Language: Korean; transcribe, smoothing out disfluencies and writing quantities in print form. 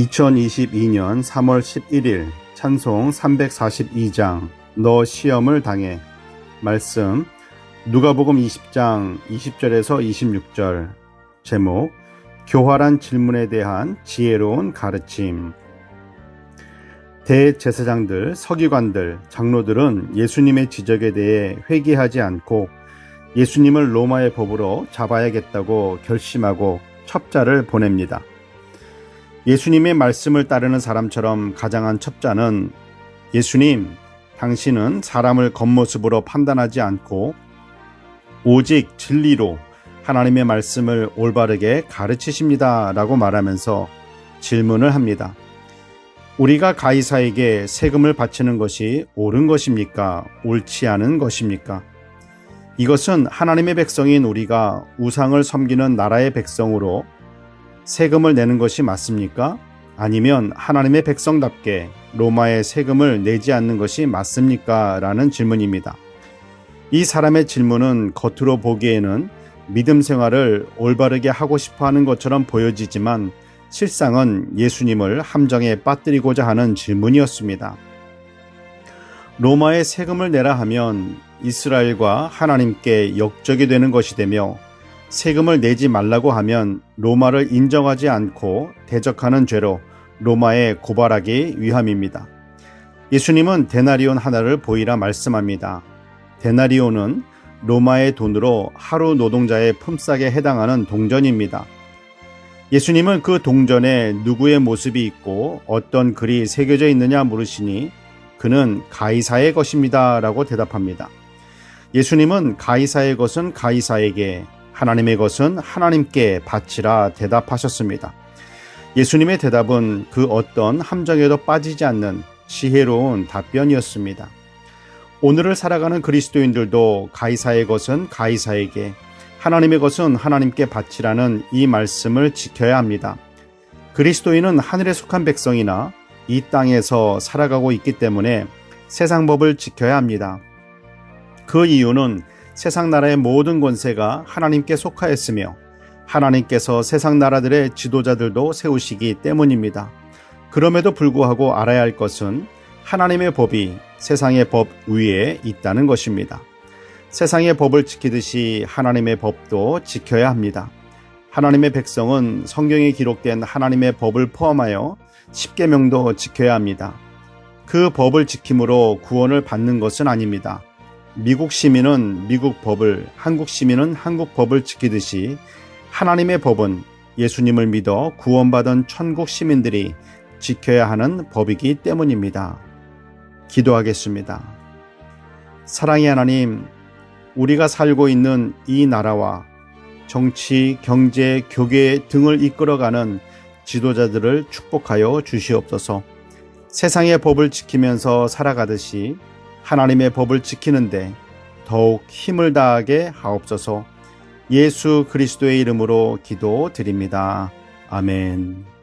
2022년 3월 11일 찬송 342장 너 시험을 당해. 말씀 누가복음 20장 20절에서 26절. 제목 교활한 질문에 대한 지혜로운 가르침. 대제사장들, 서기관들, 장로들은 예수님의 지적에 대해 회개하지 않고 예수님을 로마의 법으로 잡아야겠다고 결심하고 첩자를 보냅니다. 예수님의 말씀을 따르는 사람처럼 가장한 첩자는 예수님, 당신은 사람을 겉모습으로 판단하지 않고 오직 진리로 하나님의 말씀을 올바르게 가르치십니다 라고 말하면서 질문을 합니다. 우리가 가이사에게 세금을 바치는 것이 옳은 것입니까? 옳지 않은 것입니까? 이것은 하나님의 백성인 우리가 우상을 섬기는 나라의 백성으로 세금을 내는 것이 맞습니까? 아니면 하나님의 백성답게 로마의 세금을 내지 않는 것이 맞습니까? 라는 질문입니다. 이 사람의 질문은 겉으로 보기에는 믿음 생활을 올바르게 하고 싶어 하는 것처럼 보여지지만 실상은 예수님을 함정에 빠뜨리고자 하는 질문이었습니다. 로마의 세금을 내라 하면 이스라엘과 하나님께 역적이 되는 것이 되며 세금을 내지 말라고 하면 로마를 인정하지 않고 대적하는 죄로 로마에 고발하기 위함입니다. 예수님은 데나리온 하나를 보이라 말씀합니다. 데나리온은 로마의 돈으로 하루 노동자의 품삯에 해당하는 동전입니다. 예수님은 그 동전에 누구의 모습이 있고 어떤 글이 새겨져 있느냐 물으시니 그는 가이사의 것입니다 라고 대답합니다. 예수님은 가이사의 것은 가이사에게, 하나님의 것은 하나님께 바치라 대답하셨습니다. 예수님의 대답은 그 어떤 함정에도 빠지지 않는 지혜로운 답변이었습니다. 오늘을 살아가는 그리스도인들도 가이사의 것은 가이사에게, 하나님의 것은 하나님께 바치라는 이 말씀을 지켜야 합니다. 그리스도인은 하늘에 속한 백성이나 이 땅에서 살아가고 있기 때문에 세상 법을 지켜야 합니다. 그 이유는 세상 나라의 모든 권세가 하나님께 속하였으며 하나님께서 세상 나라들의 지도자들도 세우시기 때문입니다. 그럼에도 불구하고 알아야 할 것은 하나님의 법이 세상의 법 위에 있다는 것입니다. 세상의 법을 지키듯이 하나님의 법도 지켜야 합니다. 하나님의 백성은 성경에 기록된 하나님의 법을 포함하여 십계명도 지켜야 합니다. 그 법을 지킴으로 구원을 받는 것은 아닙니다. 미국 시민은 미국 법을, 한국 시민은 한국 법을 지키듯이 하나님의 법은 예수님을 믿어 구원받은 천국 시민들이 지켜야 하는 법이기 때문입니다. 기도하겠습니다. 사랑의 하나님, 우리가 살고 있는 이 나라와 정치, 경제, 교계 등을 이끌어가는 지도자들을 축복하여 주시옵소서. 세상의 법을 지키면서 살아가듯이 하나님의 법을 지키는데 더욱 힘을 다하게 하옵소서. 예수 그리스도의 이름으로 기도드립니다. 아멘.